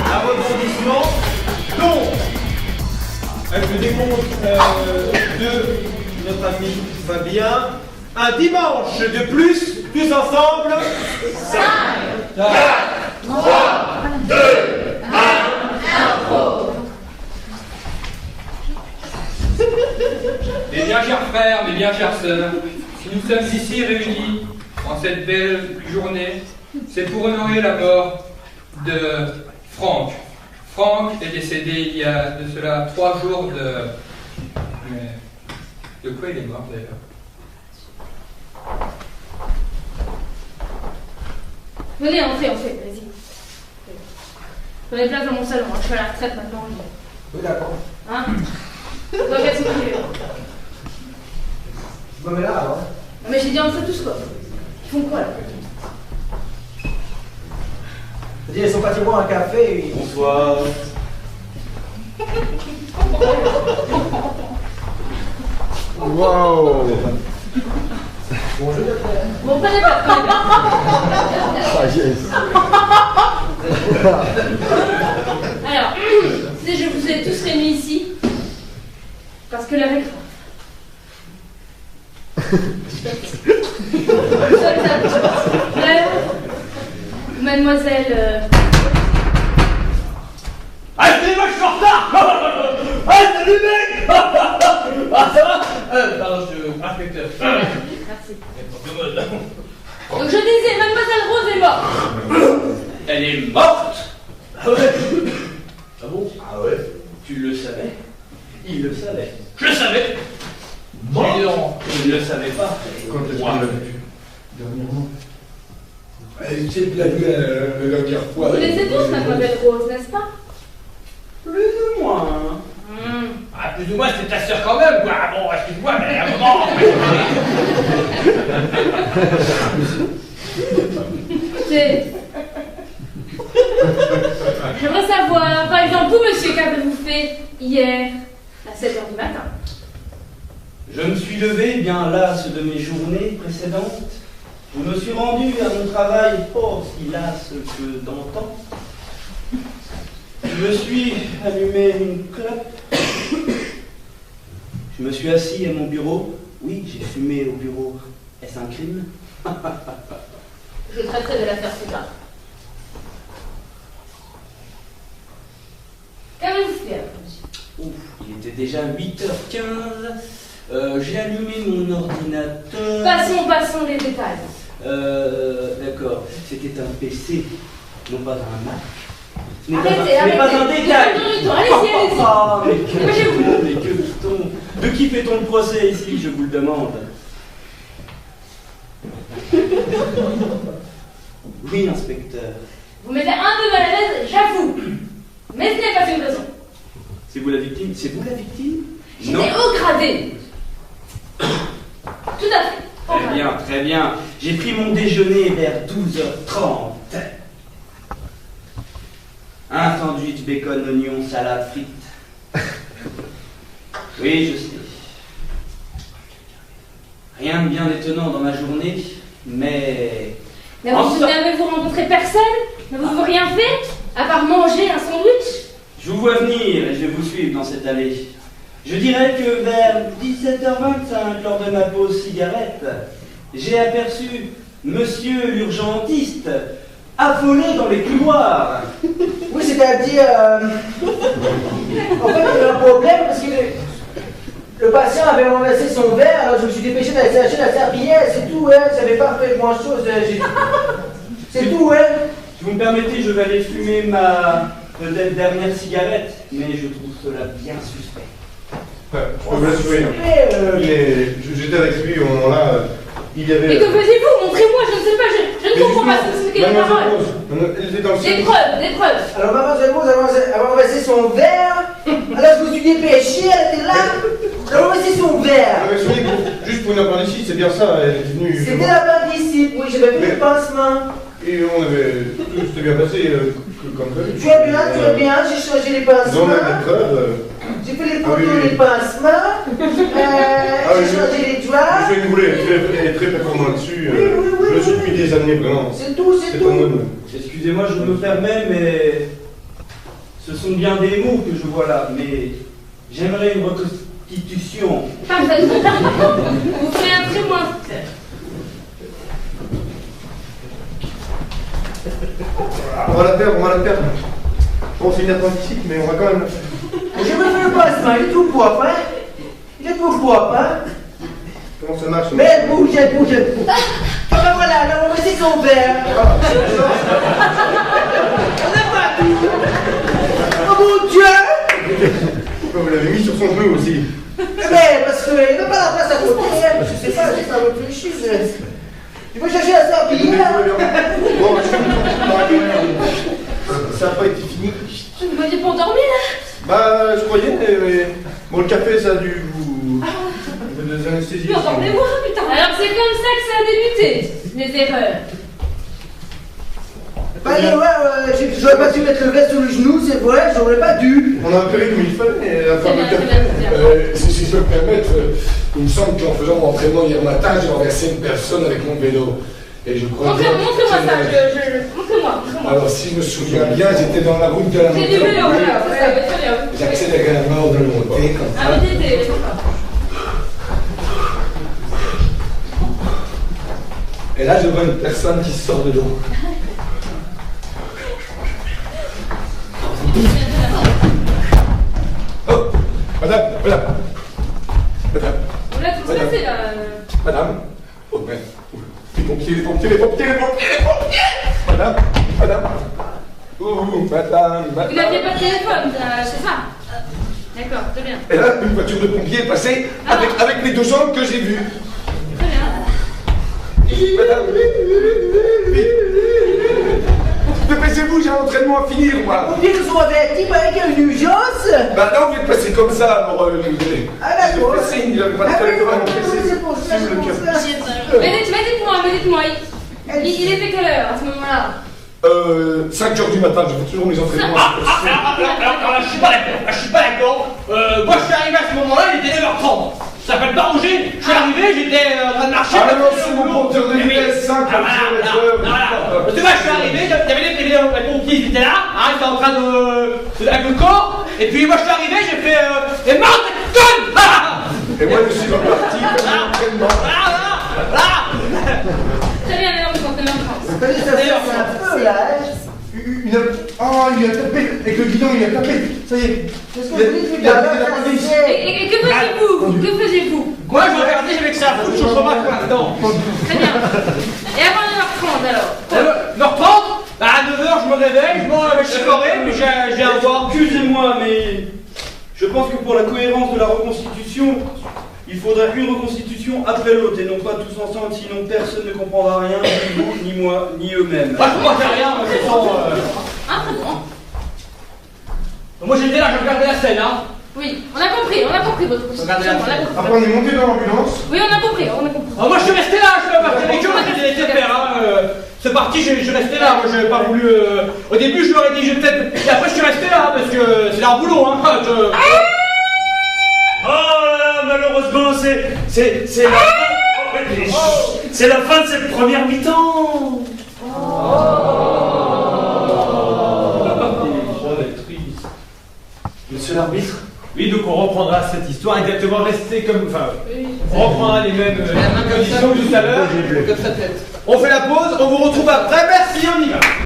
À rebondissement. Donc, je démontre de notre ami Fabien. Un dimanche de plus, tous ensemble. 5, 4, 3, 2, 1, intro. Mes bien chers frères, mes bien chères sœurs, si nous sommes ici réunis en cette belle journée, c'est pour honorer la mort de Franck. Franck est décédé il y a de cela 3 jours de... Mais de quoi il est mort d'ailleurs? Venez, entrez, vas-y. Prenez place dans mon salon, hein. Je suis à la retraite maintenant. Oui, d'accord. Hein? Dans quel sens tu veux? Je me mets là, alors. Non, mais j'ai dit entre tous, quoi. Ils font quoi, là? Je dis, ils sont partis boire un café et... Bonsoir. Wow. Bonjour. Bon, prenez place, prenez place. Ah, yes. Alors, je vous ai tous réunis ici parce que l'heure est grave. Mademoiselle... Allez, moi je suis en retard. Ah, salut mec. Ah, ça va. Pardon, inspecteur. Merci. Donc je disais, Mademoiselle Rose est morte. Elle est morte. Ah ouais. Ah bon? Ah ouais? Tu le savais? Il le savait. Je le savais. Mort. Mais non, je ne le savais pas. Quand est-ce Moi. que tu l'as vu dernièrement? C'est la dernière fois. Vous connaissez tous Mademoiselle Rose, n'est-ce pas? Plus ou moins. Ah, plus ou moins, c'est ta sœur quand même, quoi. Ah bon, excuse-moi, mais à un moment. C'est... J'aimerais savoir, par exemple, vous, monsieur, qu'avez-vous fait hier à 7h du matin? Je me suis levé bien las de mes journées précédentes. Je me suis rendu à mon travail fort si las que d'antan. Je me suis allumé une clope. Je me suis assis à mon bureau. Oui, j'ai fumé au bureau. Est-ce un crime? Je traiterai de l'affaire plus tard. Qu'avez-vous fait, monsieur? Ouf, il était déjà 8h15. J'ai allumé mon ordinateur. Passons les détails. D'accord. C'était un PC, non pas un Mac. Ce n'est Arrêtez, pas, ce n'est arrêtez. pas un détail. Allez-y. Ah, mais Dépêchez-vous. que fait-on? De qui fait-on le procès ici, je vous le demande? Oui, inspecteur. Vous mettez un peu mal à l'aise, j'avoue. Mais ce n'est pas une raison. C'est vous la victime? C'est vous la victime? J'étais haut gradé. Tout à fait. Très bien, très bien. J'ai pris mon déjeuner vers 12h30. Un sandwich, bacon, oignon, salade, frites. Oui, je sais. Rien de bien étonnant dans ma journée, mais... Mais vous n'avez-vous rencontré personne? N'avez-vous rien fait? À part manger un sandwich? Je vous vois venir et je vais vous suivre dans cette allée. Je dirais que vers 17h25, lors de ma pause cigarette, j'ai aperçu monsieur l'urgentiste affolé dans les couloirs. Oui, c'est-à-dire... En fait, il y avait un problème parce que le patient avait renversé son verre, alors je me suis dépêché d'aller chercher la serviette, c'est tout, hein. Ça n'avait pas fait grand-chose. C'est tout, hein. Si vous me permettez, je vais aller fumer ma peut-être dernière cigarette, mais je trouve cela bien suspect. Je peux vous l'assurer. J'étais avec lui au moment-là. Il y avait. Et que faisiez-vous? Montrez-moi, je ne sais pas, je ne comprends pas ce qu'est les paroles. Elle était dans le Des preuves, des preuves. Alors, mademoiselle Rose avait renversé son verre, alors je me suis dépêché, elle était là, elle a renversé son verre. Juste pour une appendicite, c'est bien ça, elle est venue. C'était l'appendicite, oui, j'avais fait le pansement. Et on avait. Tout s'était bien passé comme prévu. Tu es bien, j'ai changé les Ils ont même pansements. des preuves. J'ai fait les photos, les pansements, j'ai changé les toits. Je vais rouler, elle est très performant dessus. Oui, je le suis depuis des années, vraiment. C'est tout, c'est tout. Excusez-moi, je me permets, mais ce sont bien des mots que je vois là, mais j'aimerais une reconstitution. Parfait. Vous ferez un très moins. On va la perdre, on va la perdre. Bon, c'est une appendicite, mais on va quand même la faire. Je me fais le pansement, il est tout propre, hein. Il est tout propre, hein. Comment ça marche? Mais elle bouge, elle bouge, elle bouge. Ah ben voilà, là on va mettre son verre. On n'a pas tout. Oh mon Dieu. Pourquoi vous l'avez mis sur son genou aussi? Mais parce qu'il n'a pas la place à côté, hein. Je sais pas, j'ai pas réfléchi. Tu veux chercher la serpillière, hein. Bon, je fais une ça n'a pas été fini. Vous m'aviez pas endormi là? Bah, je croyais, mais bon, le café, ça a dû vous anesthésier. Mais endormez-moi, putain. Alors c'est comme ça que ça a débuté, les erreurs. Bah, j'aurais pas dû mettre le verre sur le genou, c'est vrai, j'aurais pas dû. On a opéré comme il fallait, à C'est faire bien, le c'est café. bien, c'est bien. Si je peux me permettre, il me semble qu'en faisant mon entraînement hier matin, j'ai renversé une personne avec mon vélo. Et je crois bien. Montrez-moi ça, montrez-moi. Alors, si je me souviens bien, j'étais dans la route de la J'ai du montagne. vélo, voilà, c'est ça, très bien. J'accélère à mort de le monter comme Ah, ça. mais t'étais, c'est ça. Et là, je vois une personne qui sort de l'eau. Oh, madame. On l'a tout passé là. Madame. Oh, merde. Les pompiers. Madame. Madame. Vous n'aviez pas de téléphone, c'est ça? D'accord, très bien. Et là, une voiture de pompiers est passée avec les deux hommes que j'ai vus. Très bien. Madame. Vite. Dépêchez-vous, j'ai un entraînement à finir, moi. Vous dites qu'ils sont avertis, il paraît qu'il y a une urgence. Bah non, vous êtes passé comme ça, alors Ah d'accord. j'ai fait signe, il avait pas de Ah oui, téléphone. c'est pour ça, c'est pour ça. Mais dites-moi, il était quelle heure à ce moment-là? 5 heures du matin, je fais toujours mes entraînements. Alors, je suis pas d'accord. Moi, je suis arrivé à ce moment-là, il était 9h30. Ça fait pas bouger. Je suis arrivé, j'étais en train de marcher. Ah non, c'est mon compteur de vitesse, 5 Voilà. Parce que moi, je suis arrivé, il y avait les pompiers, ils étaient là, hein, ils étaient en train de. avec le corps. Et puis, moi, je suis arrivé, j'ai fait. Et mort de conne. Et moi, je suis reparti faire mon entraînement. Très bien, alors, vous comptez même Ça fait un peu là, hein. Ah, il a tapé. Avec le guidon, il a tapé. Ça y est. Qu'est-ce que vous dites, Il a là, pas dit. Et que faisiez-vous? Moi, je regardais, j'avais que ça à foutre, je remarque là-dedans. Très bien. Et avant 9h30 alors? 9h30, à 9h, je me réveille, je me chicoré, puis j'ai un voir. Excusez-moi, mais je pense que pour la cohérence de la reconstitution, il faudrait une reconstitution après l'autre et non pas tous ensemble, sinon personne ne comprendra rien, ni vous, ni moi, ni eux-mêmes. Moi, je comprends rien, moi, je sens. Ah, très bien. Moi, j'étais là, je regardais la scène, hein. Oui, on a compris votre position. Regardez la On a compris. Après, on est monté dans l'ambulance. Oui, on a compris. Ah, moi, je suis resté là, je suis parti avec eux, moi, j'ai laissé faire, hein. C'est parti, je suis resté là, moi, j'avais pas voulu. Au début, je leur ai dit, je vais peut-être. Et après, je suis resté là, parce que c'est leur boulot, hein. Oh là là, malheureusement, c'est la fin. C'est la fin de cette première mi-temps. Monsieur l'arbitre? Oui, donc on reprendra cette histoire exactement restée comme. Enfin, on reprendra les mêmes conditions que tout à l'heure. Comme ça, tête. On fait la pause, on vous retrouve après, merci, on y va.